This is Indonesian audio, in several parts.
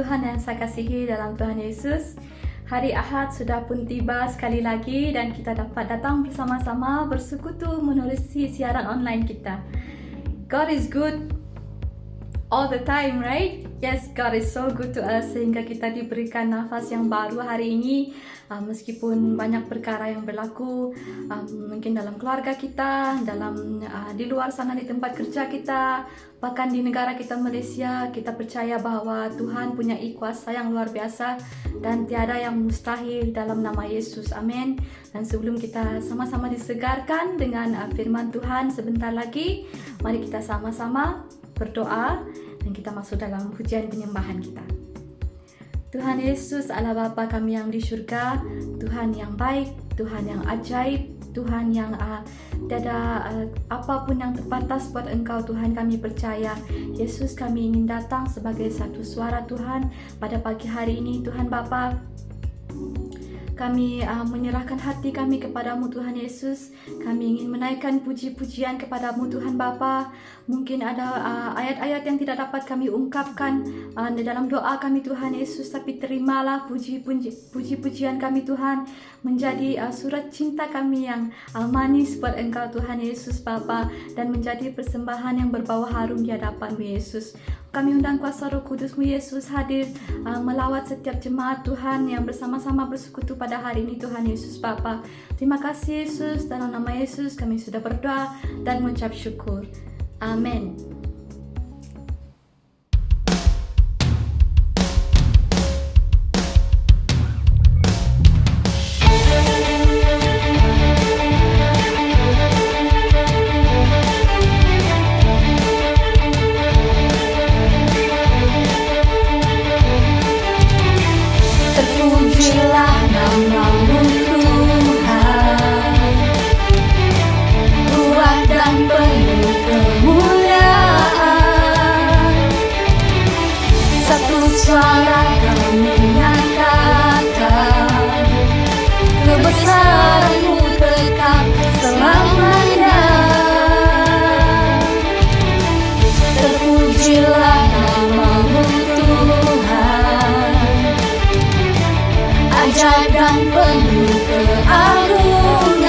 Tuhan yang saya kasihi dalam Tuhan Yesus, hari Ahad sudah pun tiba sekali lagi dan kita dapat datang bersama-sama bersekutu menerusi siaran online kita. God is good all the time, right? Yes, God is so good to us sehingga kita diberikan nafas yang baru hari ini. Meskipun banyak perkara yang berlaku, mungkin dalam keluarga kita, di luar sana di tempat kerja kita, bahkan di negara kita Malaysia, kita percaya bahwa Tuhan punya kuasa yang luar biasa dan tiada yang mustahil dalam nama Yesus. Amin. Dan sebelum kita sama-sama disegarkan dengan firman Tuhan sebentar lagi, mari kita sama-sama berdoa dan kita masuk dalam pujian penyembahan kita. Tuhan Yesus, Allah Bapa kami yang di syurga, Tuhan yang baik, Tuhan yang ajaib, Tuhan yang tiada apapun yang terbatas buat Engkau. Tuhan, kami percaya Yesus, kami ingin datang sebagai satu suara Tuhan pada pagi hari ini. Tuhan Bapa, kami menyerahkan hati kami kepadamu Tuhan Yesus. Kami ingin menaikkan puji-pujian kepadamu Tuhan Bapa. Mungkin ada ayat-ayat yang tidak dapat kami ungkapkan di dalam doa kami Tuhan Yesus, tapi terimalah puji-pujian kami Tuhan menjadi surat cinta kami yang manis buat Engkau Tuhan Yesus Bapa, dan menjadi persembahan yang berbau harum di hadapan-Mu Yesus. Kami undang kuasa Roh Kudus-Mu Yesus hadir melawat setiap jemaat Tuhan yang bersama-sama bersekutu pada hari ini Tuhan Yesus Bapa. Terima kasih Yesus, dalam nama Yesus kami sudah berdoa dan mengucap syukur. Amin. Terpujilah nama-Mu Tuhan, kuat dan penuh kemuliaan. Satu suara kami nyatakan, kebesaran-Mu tetap selamanya. Terpujilah nama-Mu Tuhan, ajaib dan penuh keagungan.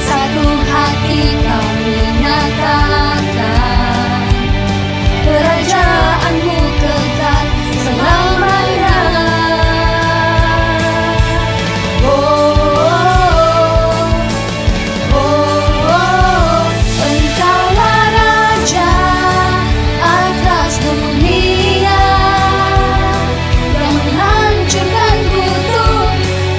Satu hati kami nyatakan, kerajaan-Mu kekal selamanya. Engkaulah Raja atas dunia, yang menghancurkan kutub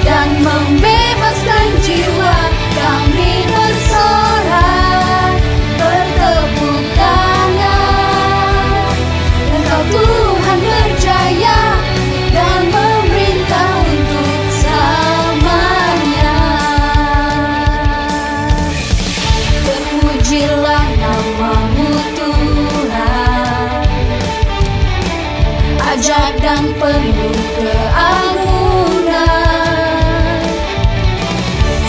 dan membebaskan jiwa. Kami bersorak, bertepuk tangan. Engkau Tuhan berjaya dan memerintah untuk selamanya. Terpujilah nama-Mu Tuhan, ajaib dan penuh keagungan.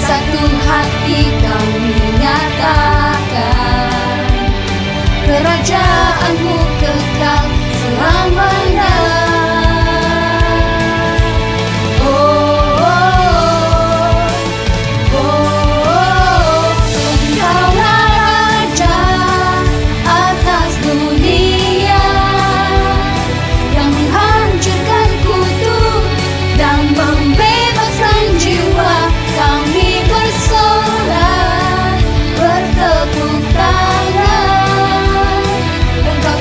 Satu hati kami nyatakan, kerajaan-Mu kekal selamanya. Engkaulah Raja atas dunia, yang menghancurkan kutub dan membebaskan jiwa. Kami bersorak, bertepuk tangan. Engkau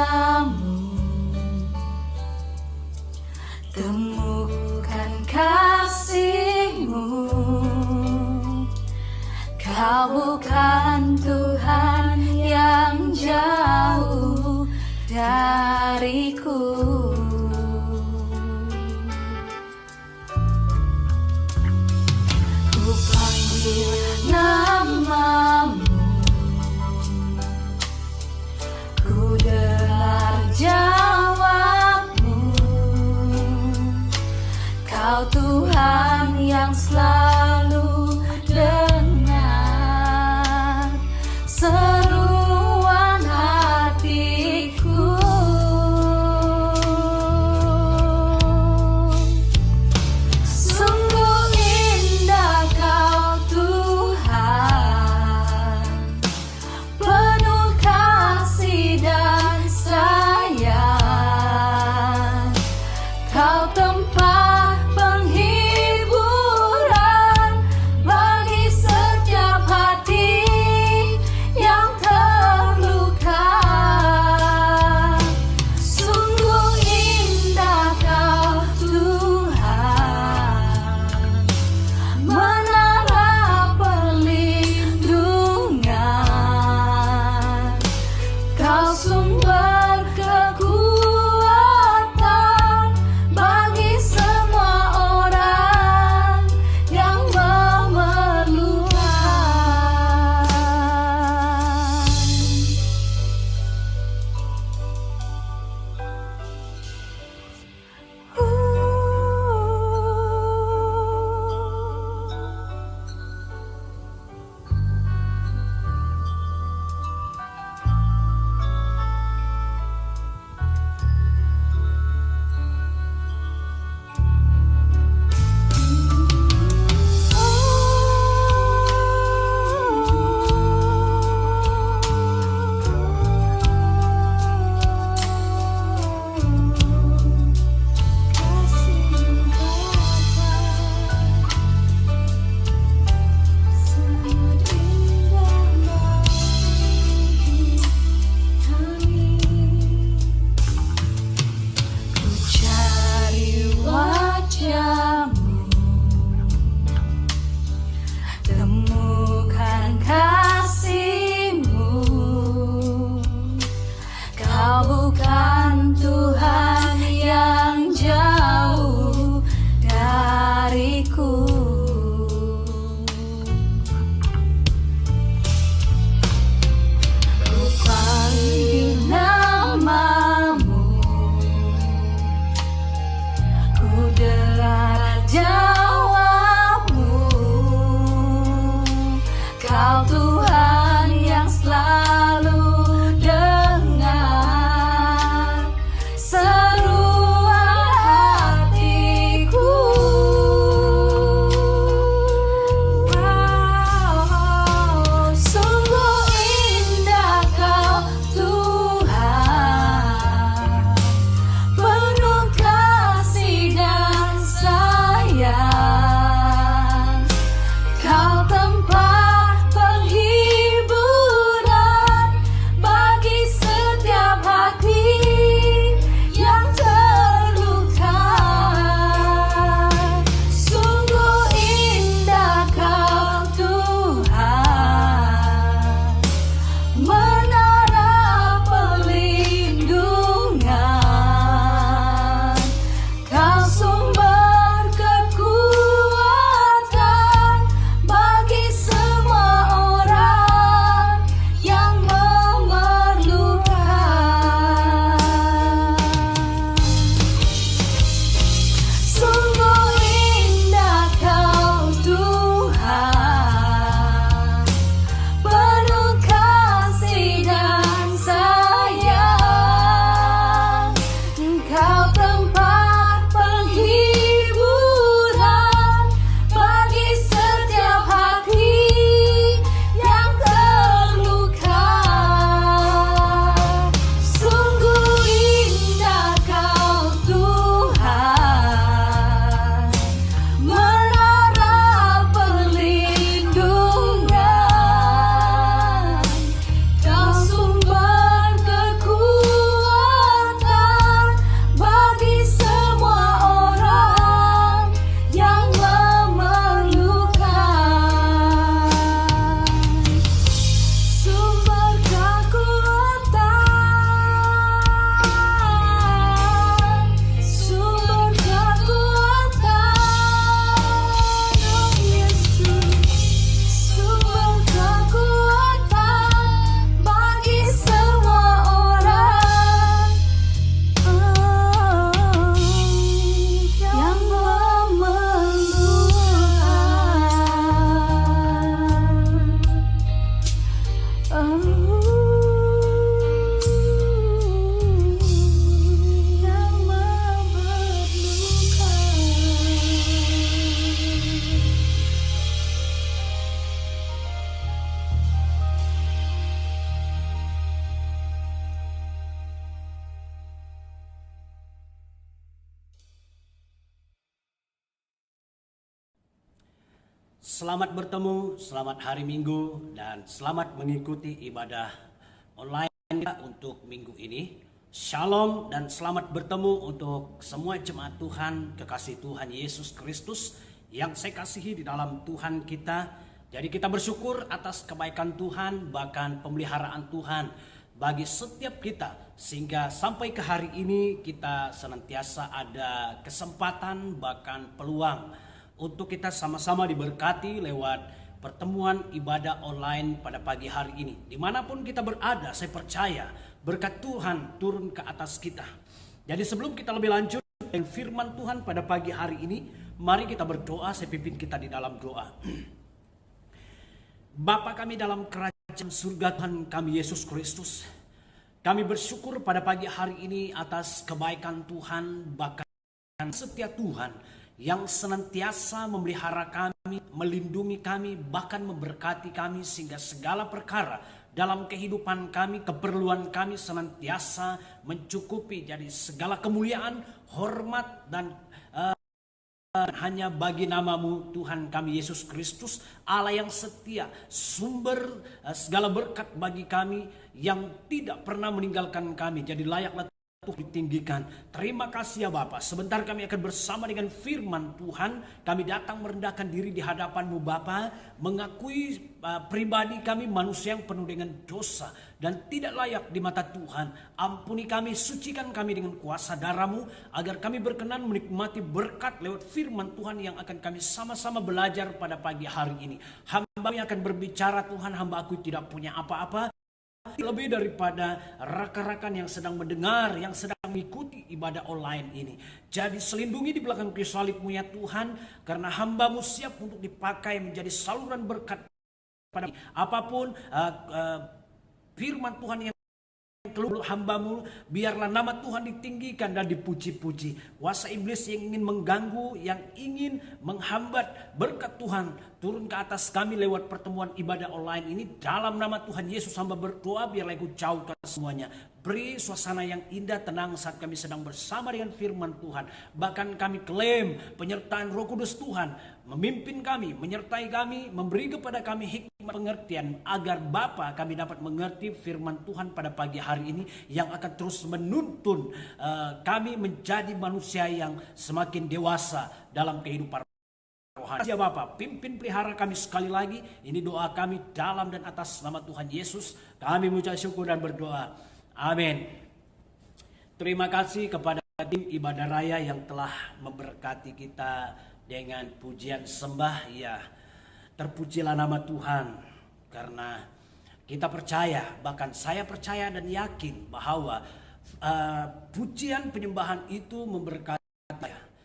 namamu, temukan kasih-Mu. Kau bukan Tuhan yang jauh dariku. Ku panggil namamu, ku dengar Selamat bertemu, selamat hari Minggu, dan selamat mengikuti ibadah online kita untuk minggu ini. Shalom dan selamat bertemu untuk semua jemaat Tuhan, kekasih Tuhan Yesus Kristus yang saya kasihi di dalam Tuhan kita. Jadi kita bersyukur atas kebaikan Tuhan, bahkan pemeliharaan Tuhan bagi setiap kita, sehingga sampai ke hari ini kita senantiasa ada kesempatan bahkan peluang untuk kita sama-sama diberkati lewat pertemuan ibadah online pada pagi hari ini. Dimanapun kita berada, saya percaya berkat Tuhan turun ke atas kita. Jadi sebelum kita lebih lanjut dengan firman Tuhan pada pagi hari ini, mari kita berdoa. Saya pimpin kita di dalam doa. Bapa kami dalam kerajaan surga Tuhan kami Yesus Kristus, kami bersyukur pada pagi hari ini atas kebaikan Tuhan, bahkan setia Tuhan yang senantiasa memelihara kami, melindungi kami, bahkan memberkati kami, sehingga segala perkara dalam kehidupan kami, keperluan kami senantiasa mencukupi. Jadi segala kemuliaan, hormat, dan hanya bagi namamu Tuhan kami Yesus Kristus, Allah yang setia, sumber segala berkat bagi kami, yang tidak pernah meninggalkan kami. Jadi layaklah ditinggikan. Terima kasih ya Bapa. Sebentar kami akan bersama dengan firman Tuhan. Kami datang merendahkan diri di hadapan-Mu Bapa, mengakui pribadi kami manusia yang penuh dengan dosa dan tidak layak di mata Tuhan. Ampuni kami, sucikan kami dengan kuasa darah-Mu, agar kami berkenan menikmati berkat lewat firman Tuhan yang akan kami sama-sama belajar pada pagi hari ini. Hamba yang akan berbicara Tuhan, hamba aku tidak punya apa-apa, lebih daripada rakan-rakan yang sedang mendengar, yang sedang mengikuti ibadah online ini. Jadi selindungi di belakang kayu salib-Mu ya Tuhan, karena hamba-Mu siap untuk dipakai menjadi saluran berkat pada apapun firman Tuhan yang keluar hamba-Mu, biarlah nama Tuhan ditinggikan dan dipuji-puji. Kuasa iblis yang ingin mengganggu, yang ingin menghambat berkat Tuhan turun ke atas kami lewat pertemuan ibadah online ini, dalam nama Tuhan Yesus hamba berdoa, biarlah ikut jauhkan semuanya. Beri suasana yang indah, tenang saat kami sedang bersama dengan firman Tuhan. Bahkan kami klaim penyertaan Roh Kudus Tuhan memimpin kami, menyertai kami, memberi kepada kami hikmat pengertian, agar Bapa kami dapat mengerti firman Tuhan pada pagi hari ini, yang akan terus menuntun kami menjadi manusia yang semakin dewasa dalam kehidupan rohani. Ya Bapa, pimpin pelihara kami sekali lagi. Ini doa kami dalam dan atas nama Tuhan Yesus. Kami mengucap syukur dan berdoa. Amin. Terima kasih kepada tim ibadah raya yang telah memberkati kita dengan pujian sembah. Ya, terpujilah nama Tuhan, karena kita percaya, bahkan saya percaya dan yakin bahwa pujian penyembahan itu memberkati.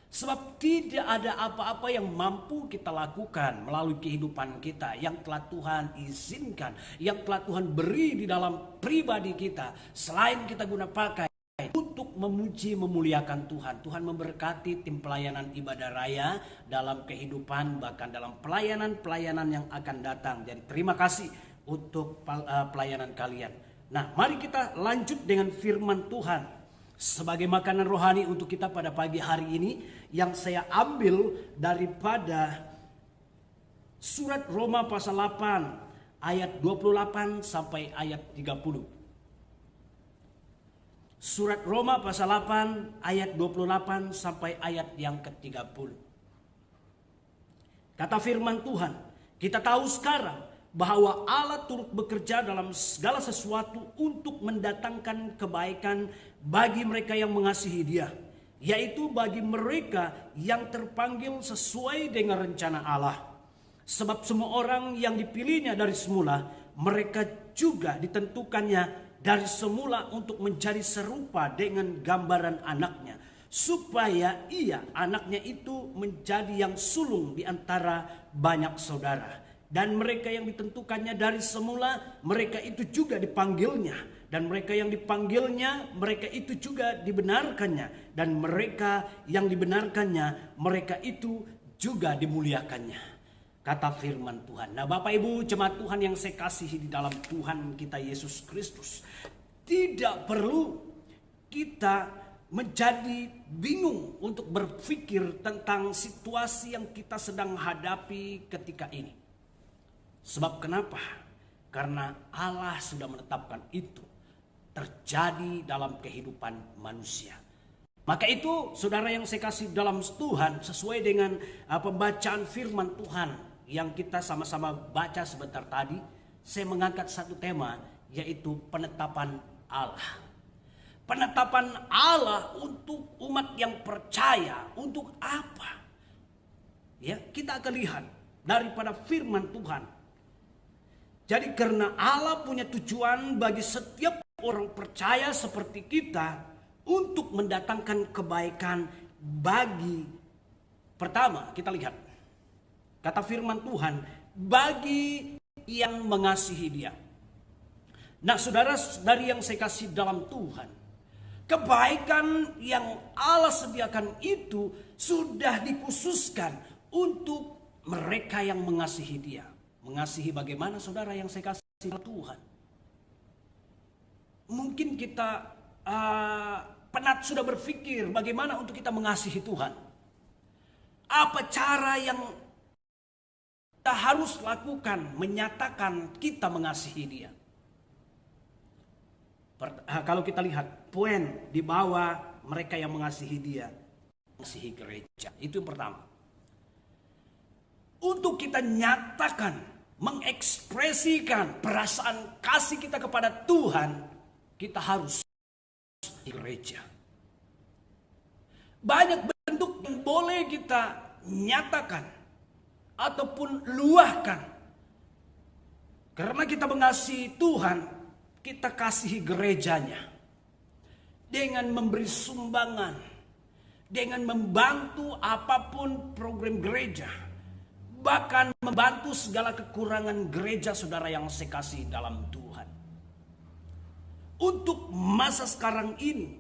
Sebab tidak ada apa-apa yang mampu kita lakukan melalui kehidupan kita yang telah Tuhan izinkan, yang telah Tuhan beri di dalam pribadi kita, selain kita guna pakai untuk memuji memuliakan Tuhan. Tuhan memberkati tim pelayanan ibadah raya dalam kehidupan, bahkan dalam pelayanan-pelayanan yang akan datang. Jadi terima kasih untuk pelayanan kalian. Nah, mari kita lanjut dengan firman Tuhan sebagai makanan rohani untuk kita pada pagi hari ini, yang saya ambil daripada surat Roma pasal 8 ayat 28 sampai ayat 30. Surat Roma pasal 8 ayat 28 sampai ayat yang ke-30. Kata firman Tuhan, kita tahu sekarang bahwa Allah turut bekerja dalam segala sesuatu untuk mendatangkan kebaikan bagi mereka yang mengasihi Dia, yaitu bagi mereka yang terpanggil sesuai dengan rencana Allah. Sebab semua orang yang dipilihnya dari semula, mereka juga ditentukannya dari semula untuk menjadi serupa dengan gambaran anaknya, supaya ia, anaknya itu, menjadi yang sulung di antara banyak saudara. Dan mereka yang ditentukannya dari semula, mereka itu juga dipanggilnya. Dan mereka yang dipanggilnya, mereka itu juga dibenarkannya. Dan mereka yang dibenarkannya, mereka itu juga dimuliakannya. Kata firman Tuhan. Nah, Bapak Ibu jemaat Tuhan yang saya kasihi di dalam Tuhan kita Yesus Kristus, tidak perlu kita menjadi bingung untuk berpikir tentang situasi yang kita sedang hadapi ketika ini. Sebab kenapa? Karena Allah sudah menetapkan itu terjadi dalam kehidupan manusia. Maka itu saudara yang saya kasih dalam Tuhan, sesuai dengan pembacaan firman Tuhan yang kita sama-sama baca sebentar tadi, saya mengangkat satu tema, yaitu penetapan Allah. Penetapan Allah untuk umat yang percaya, untuk apa? Ya, kita akan lihat daripada firman Tuhan. Jadi karena Allah punya tujuan bagi setiap orang percaya seperti kita untuk mendatangkan kebaikan bagi, pertama kita lihat kata firman Tuhan, bagi yang mengasihi Dia. Nah, saudara-saudari yang saya kasih dalam Tuhan, kebaikan yang Allah sediakan itu sudah dikhususkan untuk mereka yang mengasihi Dia. Mengasihi bagaimana saudara yang saya kasih dalam Tuhan? Mungkin kita penat sudah berpikir bagaimana untuk kita mengasihi Tuhan. Apa cara yang kita harus lakukan menyatakan kita mengasihi Dia? Kalau kita lihat poin di bawah mereka yang mengasihi Dia, mengasihi gereja, itu yang pertama. Untuk kita nyatakan, mengekspresikan perasaan kasih kita kepada Tuhan, kita harus di gereja. Banyak bentuk yang boleh kita nyatakan ataupun luahkan. Karena kita mengasihi Tuhan, kita kasihi gerejanya. Dengan memberi sumbangan, dengan membantu apapun program gereja, bahkan membantu segala kekurangan gereja saudara yang saya kasih dalam Tuhan. Untuk masa sekarang ini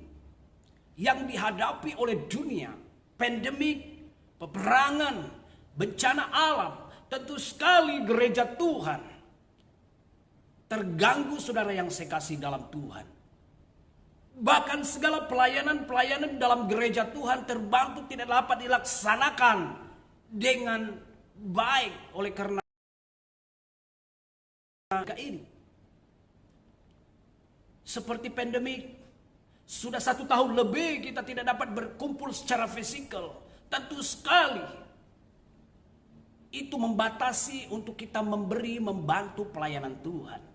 yang dihadapi oleh dunia, pandemik, peperangan, bencana alam, tentu sekali gereja Tuhan terganggu saudara yang saya kasih dalam Tuhan. Bahkan segala pelayanan-pelayanan dalam gereja Tuhan terbantu tidak dapat dilaksanakan dengan baik oleh karena ini. Seperti pandemik, sudah 1 tahun lebih kita tidak dapat berkumpul secara fisikal. Tentu sekali itu membatasi untuk kita membantu pelayanan Tuhan.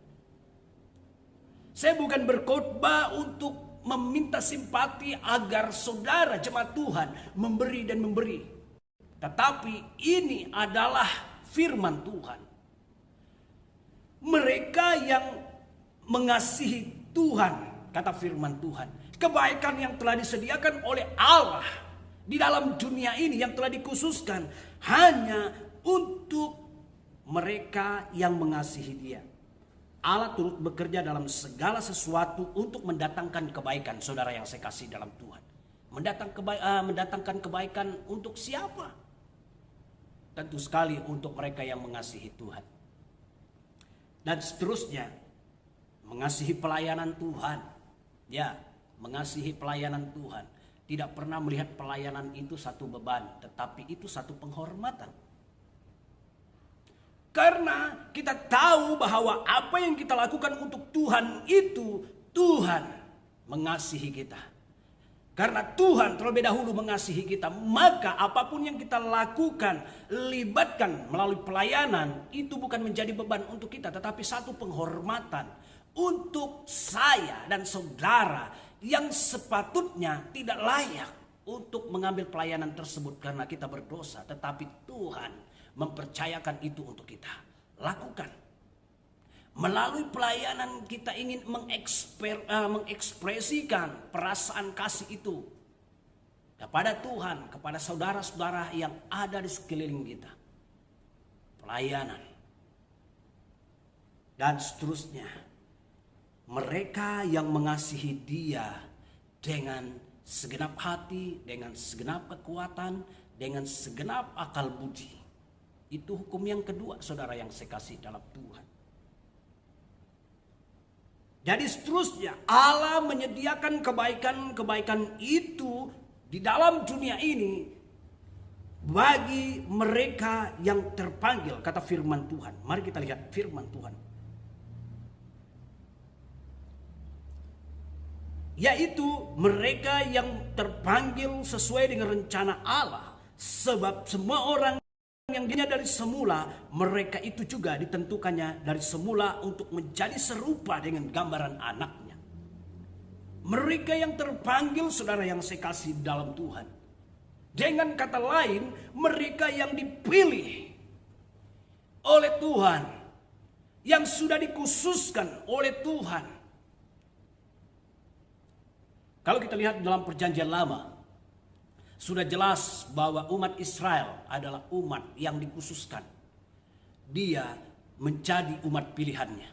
Saya bukan berkhotbah untuk meminta simpati agar saudara jemaat Tuhan memberi dan memberi. Tetapi ini adalah firman Tuhan. Mereka yang mengasihi Tuhan, kata firman Tuhan, kebaikan yang telah disediakan oleh Allah di dalam dunia ini yang telah dikhususkan hanya untuk mereka yang mengasihi Dia. Allah turut bekerja dalam segala sesuatu untuk mendatangkan kebaikan, saudara yang saya kasih dalam Tuhan. Mendatangkan kebaikan untuk siapa? Tentu sekali untuk mereka yang mengasihi Tuhan. Dan seterusnya, mengasihi pelayanan Tuhan. Ya, mengasihi pelayanan Tuhan. Tidak pernah melihat pelayanan itu satu beban, tetapi itu satu penghormatan. Karena kita tahu bahwa apa yang kita lakukan untuk Tuhan itu, Tuhan mengasihi kita. Karena Tuhan terlebih dahulu mengasihi kita, maka apapun yang kita lakukan, libatkan melalui pelayanan, itu bukan menjadi beban untuk kita, tetapi satu penghormatan untuk saya dan saudara yang sepatutnya tidak layak untuk mengambil pelayanan tersebut karena kita berdosa, tetapi Tuhan mempercayakan itu untuk kita lakukan. Melalui pelayanan kita ingin mengekspresikan perasaan kasih itu kepada Tuhan, kepada saudara-saudara yang ada di sekeliling kita. Pelayanan dan seterusnya. Mereka yang mengasihi Dia dengan segenap hati, dengan segenap kekuatan, dengan segenap akal budi. Itu hukum yang kedua, saudara yang saya kasih dalam Tuhan. Jadi seterusnya Allah menyediakan kebaikan-kebaikan itu di dalam dunia ini bagi mereka yang terpanggil, kata firman Tuhan. Mari kita lihat firman Tuhan. Yaitu mereka yang terpanggil sesuai dengan rencana Allah. Sebab semua orang yang dia dari semula, mereka itu juga ditentukannya dari semula untuk menjadi serupa dengan gambaran anaknya. Mereka yang terpanggil, saudara yang saya kasih dalam Tuhan. Dengan kata lain, mereka yang dipilih oleh Tuhan, yang sudah dikhususkan oleh Tuhan. Kalau kita lihat dalam perjanjian lama, sudah jelas bahwa umat Israel adalah umat yang dikhususkan. Dia menjadi umat pilihannya.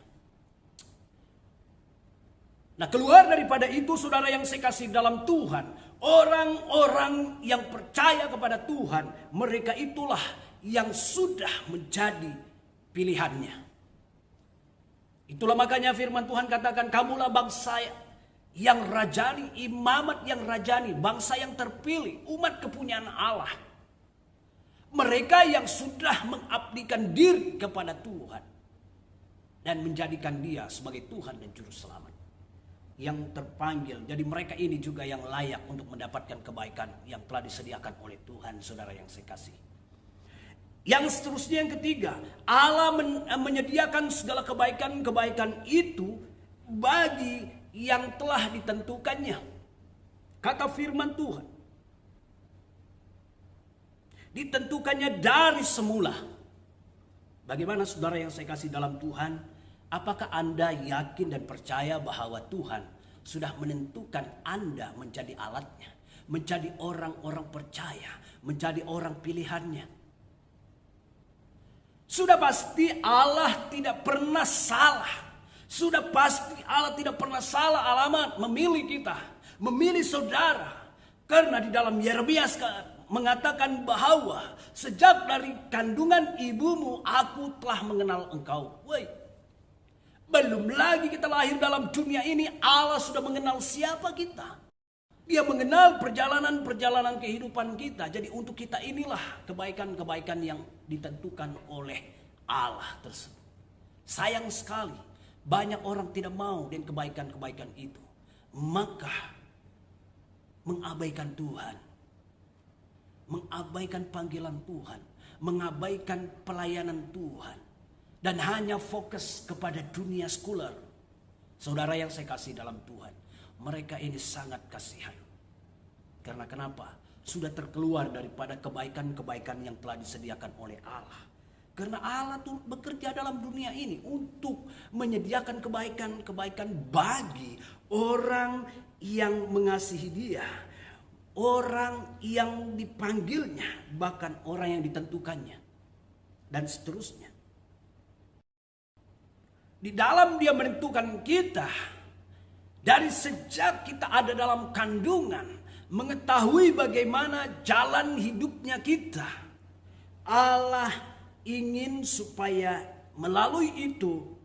Nah, keluar daripada itu, saudara yang saya kasih dalam Tuhan, orang-orang yang percaya kepada Tuhan, mereka itulah yang sudah menjadi pilihannya. Itulah makanya firman Tuhan katakan, kamulah bangsa yang rajani, imamat yang rajani, bangsa yang terpilih, umat kepunyaan Allah. Mereka yang sudah mengabdikan diri kepada Tuhan dan menjadikan Dia sebagai Tuhan dan Juru Selamat. Yang terpanggil, jadi mereka ini juga yang layak untuk mendapatkan kebaikan yang telah disediakan oleh Tuhan, saudara yang saya kasih. Yang seterusnya, yang ketiga, Allah menyediakan segala kebaikan-kebaikan itu bagi yang telah ditentukannya. Kata firman Tuhan, ditentukannya dari semula. Bagaimana saudara yang saya kasih dalam Tuhan? Apakah Anda yakin dan percaya bahwa Tuhan sudah menentukan Anda menjadi alatnya, menjadi orang-orang percaya, menjadi orang pilihannya? Sudah pasti Allah tidak pernah salah. Sudah pasti Allah tidak pernah salah alamat memilih kita, memilih saudara. Karena di dalam Yeremia mengatakan bahwa sejak dari kandungan ibumu aku telah mengenal engkau. Woi, belum lagi kita lahir dalam dunia ini, Allah sudah mengenal siapa kita. Dia mengenal perjalanan-perjalanan kehidupan kita. Jadi untuk kita inilah kebaikan-kebaikan yang ditentukan oleh Allah tersebut. Sayang sekali, banyak orang tidak mau dengan kebaikan-kebaikan itu. Maka mengabaikan Tuhan. Mengabaikan panggilan Tuhan. Mengabaikan pelayanan Tuhan. Dan hanya fokus kepada dunia sekuler. Saudara yang saya kasih dalam Tuhan, mereka ini sangat kasihan. Karena kenapa? Sudah terkeluar daripada kebaikan-kebaikan yang telah disediakan oleh Allah. Karena Allah tuh bekerja dalam dunia ini untuk menyediakan kebaikan-kebaikan bagi orang yang mengasihi Dia, orang yang dipanggilnya, bahkan orang yang ditentukannya, dan seterusnya. Di dalam Dia menentukan kita, dari sejak kita ada dalam kandungan, mengetahui bagaimana jalan hidupnya kita. Allah ingin supaya melalui itu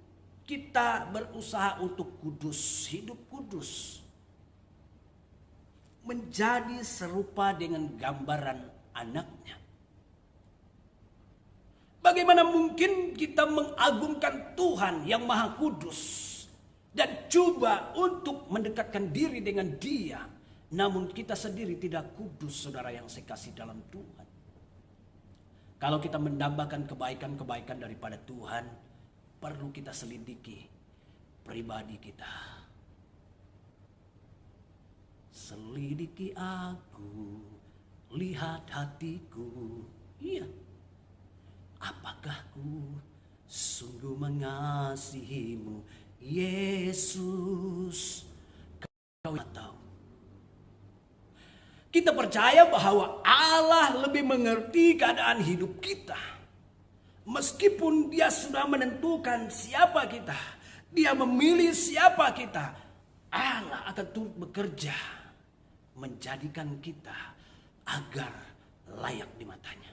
kita berusaha untuk kudus, hidup kudus. Menjadi serupa dengan gambaran anaknya. Bagaimana mungkin kita mengagungkan Tuhan yang Maha Kudus dan coba untuk mendekatkan diri dengan Dia, namun kita sendiri tidak kudus, saudara yang saya kasih dalam Tuhan. Kalau kita mendambakan kebaikan-kebaikan daripada Tuhan, perlu kita selidiki pribadi kita. Selidiki aku, lihat hatiku. Iya. Apakah ku sungguh mengasihimu, Yesus? Kau tahu. Kita percaya bahwa Allah lebih mengerti keadaan hidup kita. Meskipun Dia sudah menentukan siapa kita, Dia memilih siapa kita, Allah akan turut bekerja menjadikan kita agar layak di matanya.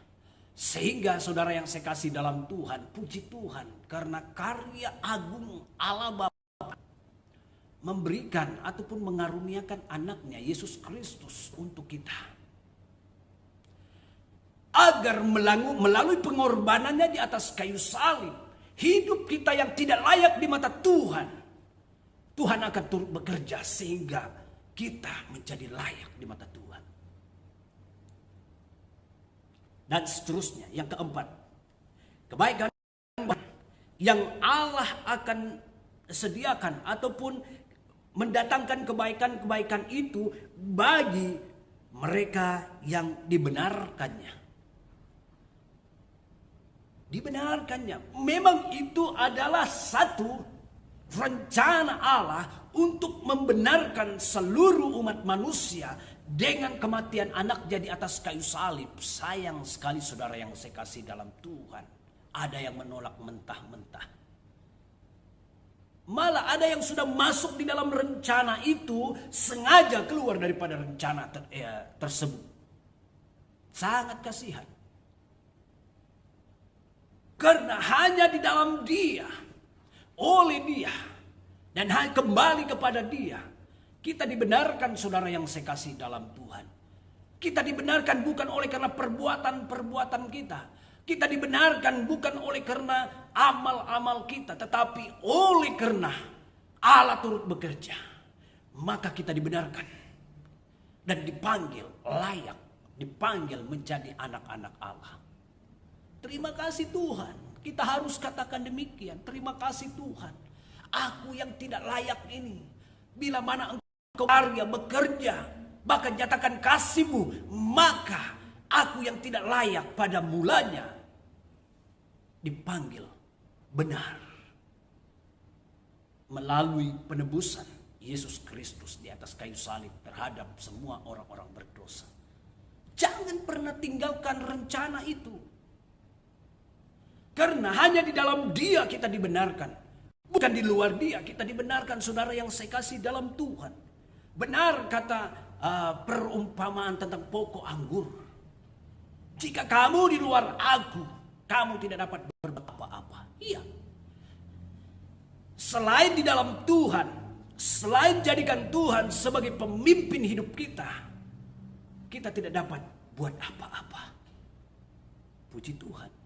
Sehingga saudara yang saya kasih dalam Tuhan, puji Tuhan karena karya agung Allah Bapa memberikan ataupun mengaruniakan anaknya Yesus Kristus untuk kita. Agar melalui pengorbanannya di atas kayu salib, hidup kita yang tidak layak di mata Tuhan, Tuhan akan turut bekerja sehingga kita menjadi layak di mata Tuhan. Dan seterusnya, yang keempat, kebaikan yang Allah akan sediakan ataupun mendatangkan kebaikan-kebaikan itu bagi mereka yang dibenarkannya. Dibenarkannya. Memang itu adalah satu rencana Allah untuk membenarkan seluruh umat manusia dengan kematian anaknya di atas kayu salib. Sayang sekali saudara yang saya kasih dalam Tuhan, ada yang menolak mentah-mentah. Malah ada yang sudah masuk di dalam rencana itu, sengaja keluar daripada rencana tersebut. Sangat kasihan. Karena hanya di dalam Dia, oleh Dia, dan hanya kembali kepada Dia, kita dibenarkan saudara yang saya kasih dalam Tuhan. Kita dibenarkan bukan oleh karena perbuatan-perbuatan kita. Kita dibenarkan bukan oleh karena amal-amal kita, tetapi oleh karena Allah turut bekerja. Maka kita dibenarkan dan dipanggil layak, dipanggil menjadi anak-anak Allah. Terima kasih Tuhan. Kita harus katakan demikian. Terima kasih Tuhan. Aku yang tidak layak ini, bila mana Engkau karya bekerja, bahkan nyatakan kasih-Mu, maka aku yang tidak layak pada mulanya dipanggil benar melalui penebusan Yesus Kristus di atas kayu salib terhadap semua orang-orang berdosa. Jangan pernah tinggalkan rencana itu. Karena hanya di dalam Dia kita dibenarkan. Bukan di luar Dia kita dibenarkan, saudara yang saya kasih dalam Tuhan. Benar kata perumpamaan tentang pokok anggur. Jika kamu di luar aku, kamu tidak dapat berbuat apa-apa. Iya. Selain di dalam Tuhan, selain jadikan Tuhan sebagai pemimpin hidup kita, kita tidak dapat buat apa-apa. Puji Tuhan.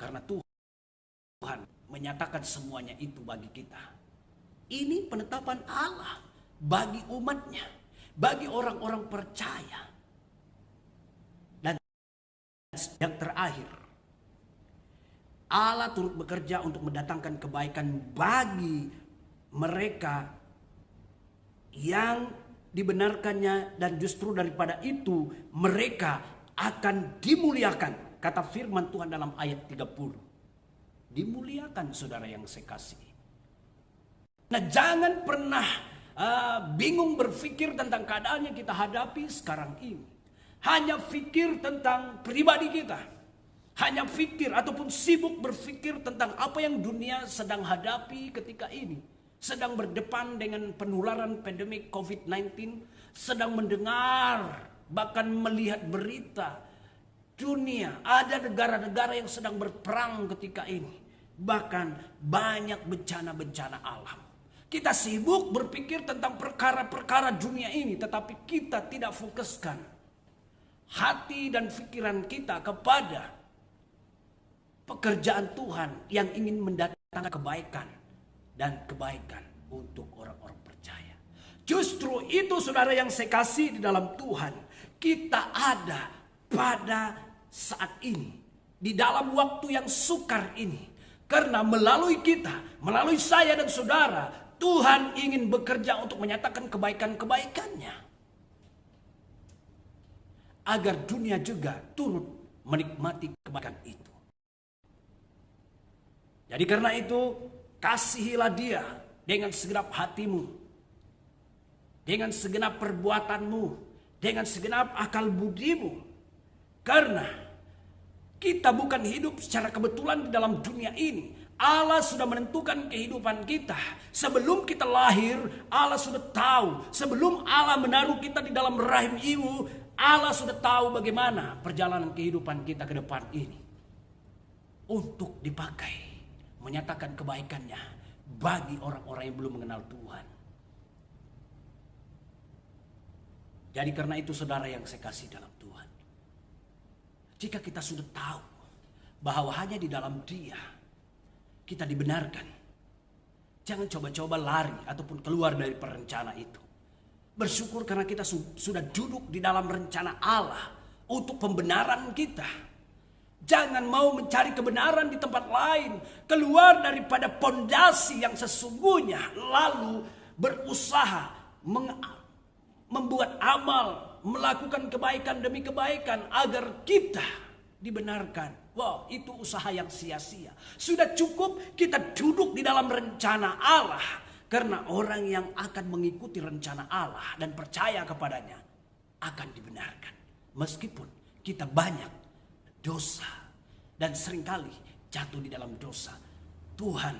Karena Tuhan menyatakan semuanya itu bagi kita. Ini penetapan Allah bagi umatnya, bagi orang-orang percaya. Dan yang terakhir, Allah turut bekerja untuk mendatangkan kebaikan bagi mereka yang dibenarkannya, dan justru daripada itu mereka akan dimuliakan. Kata firman Tuhan dalam ayat 30. Dimuliakan saudara yang saya kasih. Nah, jangan pernah bingung berpikir tentang keadaan yang kita hadapi sekarang ini. Hanya pikir tentang pribadi kita. Hanya pikir ataupun sibuk berpikir tentang apa yang dunia sedang hadapi ketika ini. Sedang berdepan dengan penularan pandemi COVID-19. Sedang mendengar, bahkan melihat berita dunia, ada negara-negara yang sedang berperang ketika ini. Bahkan banyak bencana-bencana alam. Kita sibuk berpikir tentang perkara-perkara dunia ini, tetapi kita tidak fokuskan hati dan pikiran kita kepada pekerjaan Tuhan yang ingin mendatangkan kebaikan dan kebaikan untuk orang-orang percaya. Justru itu saudara yang saya kasih di dalam Tuhan, kita ada pada saat ini, di dalam waktu yang sukar ini. Karena melalui kita, melalui saya dan saudara, Tuhan ingin bekerja untuk menyatakan kebaikan-kebaikannya. Agar dunia juga turut menikmati kebaikan itu. Jadi karena itu, kasihilah Dia dengan segenap hatimu, dengan segenap perbuatanmu, dengan segenap akal budimu. Karena kita bukan hidup secara kebetulan di dalam dunia ini. Allah sudah menentukan kehidupan kita. Sebelum kita lahir, Allah sudah tahu. Sebelum Allah menaruh kita di dalam rahim ibu, Allah sudah tahu bagaimana perjalanan kehidupan kita ke depan ini. Untuk dipakai, menyatakan kebaikannya bagi orang-orang yang belum mengenal Tuhan. Jadi karena itu saudara yang saya kasih dalam Tuhan, jika kita sudah tahu bahwa hanya di dalam Dia kita dibenarkan, jangan coba-coba lari ataupun keluar dari perencana itu. Bersyukur karena kita sudah duduk di dalam rencana Allah untuk pembenaran kita. Jangan mau mencari kebenaran di tempat lain, keluar daripada pondasi yang sesungguhnya, lalu berusaha membuat amal, melakukan kebaikan demi kebaikan agar kita dibenarkan. Wow, itu usaha yang sia-sia. Sudah cukup kita duduk di dalam rencana Allah. Karena orang yang akan mengikuti rencana Allah dan percaya kepadanya akan dibenarkan. Meskipun kita banyak dosa dan seringkali jatuh di dalam dosa, Tuhan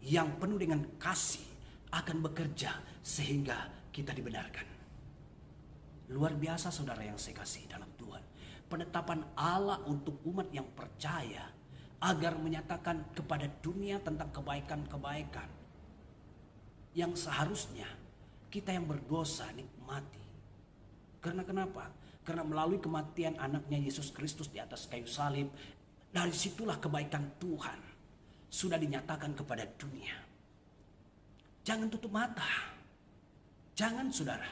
yang penuh dengan kasih akan bekerja sehingga kita dibenarkan. Luar biasa saudara yang saya kasih dalam Tuhan. Penetapan Allah untuk umat yang percaya agar menyatakan kepada dunia tentang kebaikan-kebaikan yang seharusnya kita yang berdosa nikmati. Karena kenapa? Karena melalui kematian anaknya Yesus Kristus di atas kayu salib, dari situlah kebaikan Tuhan sudah dinyatakan kepada dunia. Jangan tutup mata. Jangan saudara.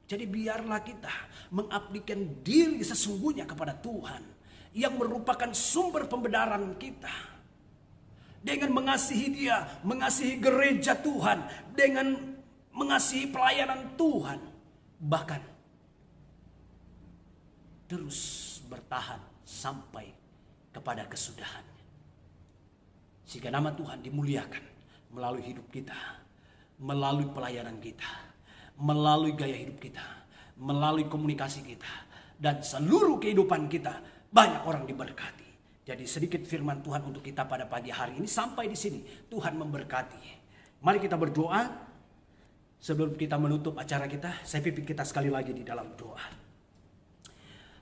Jadi biarlah kita mengabdikan diri sesungguhnya kepada Tuhan yang merupakan sumber pembenaran kita. Dengan mengasihi Dia, mengasihi gereja Tuhan, dengan mengasihi pelayanan Tuhan. Bahkan terus bertahan sampai kepada kesudahannya. Sehingga nama Tuhan dimuliakan melalui hidup kita, melalui pelayanan kita, melalui gaya hidup kita, melalui komunikasi kita, dan seluruh kehidupan kita. Banyak orang diberkati. Jadi sedikit firman Tuhan untuk kita pada pagi hari ini. Sampai di sini Tuhan memberkati. Mari kita berdoa. Sebelum kita menutup acara kita, saya pimpin kita sekali lagi di dalam doa.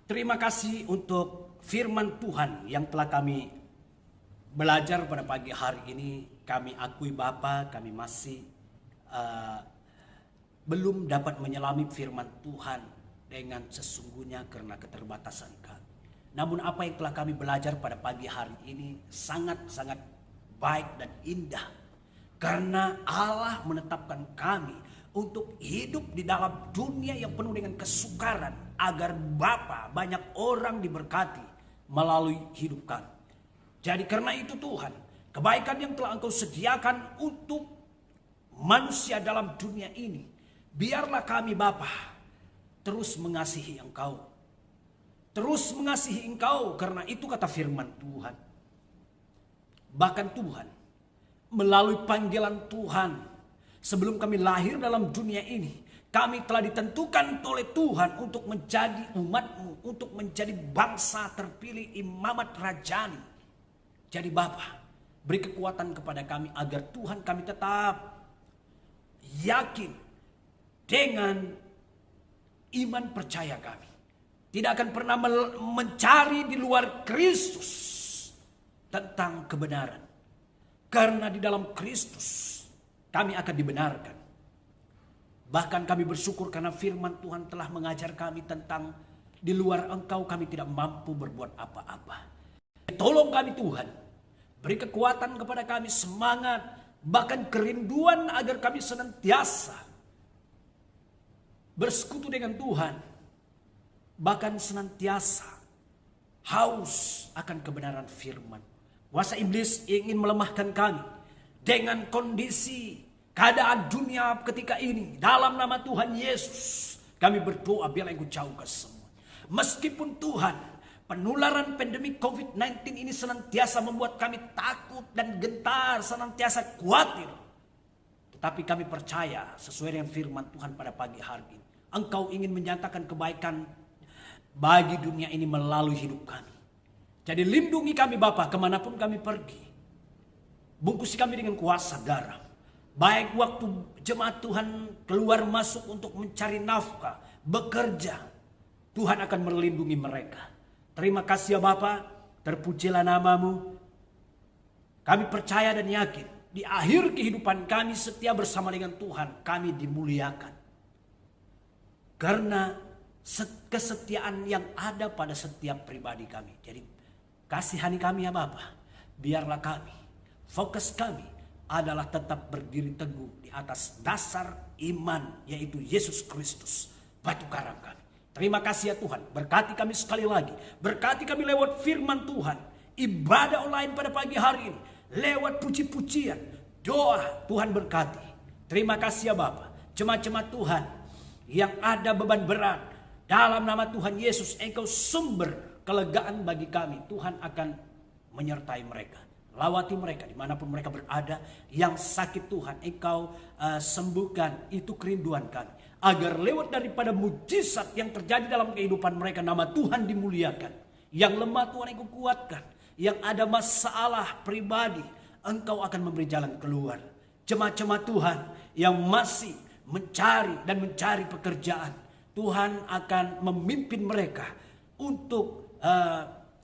Terima kasih untuk firman Tuhan yang telah kami belajar pada pagi hari ini. Kami akui Bapa, kami masih belum dapat menyelami firman Tuhan dengan sesungguhnya karena keterbatasan kami. Namun apa yang telah kami belajar pada pagi hari ini sangat-sangat baik dan indah. Karena Allah menetapkan kami untuk hidup di dalam dunia yang penuh dengan kesukaran. Agar Bapa banyak orang diberkati melalui hidup kami. Jadi karena itu Tuhan, kebaikan yang telah Engkau sediakan untuk manusia dalam dunia ini. Biarlah kami Bapa terus mengasihi Engkau. Terus mengasihi Engkau karena itu kata firman Tuhan. Bahkan Tuhan melalui panggilan Tuhan sebelum kami lahir dalam dunia ini, kami telah ditentukan oleh Tuhan untuk menjadi umat-Mu, untuk menjadi bangsa terpilih imamat rajani. Jadi Bapa, beri kekuatan kepada kami agar Tuhan kami tetap yakin dengan iman percaya kami. Tidak akan pernah mencari di luar Kristus tentang kebenaran. Karena di dalam Kristus kami akan dibenarkan. Bahkan kami bersyukur karena firman Tuhan telah mengajar kami tentang di luar Engkau kami tidak mampu berbuat apa-apa. Tolong kami Tuhan. Beri kekuatan kepada kami, semangat, bahkan kerinduan agar kami senantiasa bersekutu dengan Tuhan. Bahkan senantiasa haus akan kebenaran firman. Kuasa iblis ingin melemahkan kami dengan kondisi keadaan dunia ketika ini. Dalam nama Tuhan Yesus kami berdoa biarlah Engkau jauhkan semua. Meskipun Tuhan penularan pandemi COVID-19 ini senantiasa membuat kami takut dan gentar, senantiasa khawatir. Tetapi kami percaya sesuai dengan firman Tuhan pada pagi hari ini. Engkau ingin menyatakan kebaikan bagi dunia ini melalui hidup kami. Jadi lindungi kami Bapa kemanapun kami pergi. Bungkusi kami dengan kuasa darah. Baik waktu jemaat Tuhan keluar masuk untuk mencari nafkah, bekerja, Tuhan akan melindungi mereka. Terima kasih ya Bapa, terpujilah nama-Mu. Kami percaya dan yakin di akhir kehidupan kami setia bersama dengan Tuhan, kami dimuliakan. Karena kesetiaan yang ada pada setiap pribadi kami. Jadi kasihani kami ya Bapa, biarlah kami, fokus kami adalah tetap berdiri teguh di atas dasar iman, yaitu Yesus Kristus, batu karang kami. Terima kasih ya Tuhan, berkati kami sekali lagi, berkati kami lewat firman Tuhan, ibadah online pada pagi hari ini, lewat puji-pujian, doa, Tuhan berkati. Terima kasih ya Bapa, jemaat-jemaat Tuhan yang ada beban berat, dalam nama Tuhan Yesus, Engkau sumber kelegaan bagi kami. Tuhan akan menyertai mereka, lawati mereka dimanapun mereka berada. Yang sakit Tuhan Engkau sembuhkan, itu kerinduan kami. Agar lewat daripada mujizat yang terjadi dalam kehidupan mereka, nama Tuhan dimuliakan. Yang lemah Tuhan Engkau kuatkan, yang ada masalah pribadi Engkau akan memberi jalan keluar. Jemaat-jemaat Tuhan yang masih mencari pekerjaan, Tuhan akan memimpin mereka untuk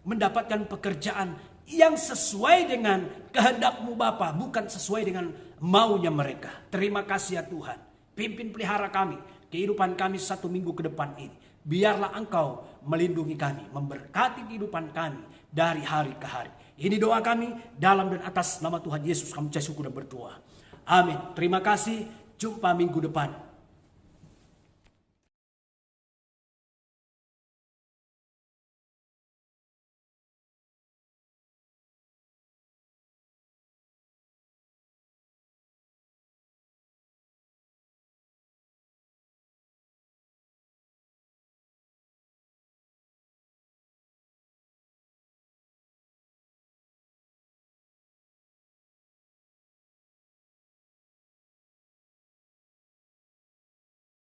mendapatkan pekerjaan yang sesuai dengan kehendak-Mu Bapa, bukan sesuai dengan maunya mereka. Terima kasih ya Tuhan. Pimpin pelihara kami, kehidupan kami 1 minggu ke depan ini. Biarlah Engkau melindungi kami, memberkati kehidupan kami dari hari ke hari. Ini doa kami dalam dan atas nama Tuhan Yesus. Kami ucap syukur dan berdoa. Amin. Terima kasih. Jumpa minggu depan.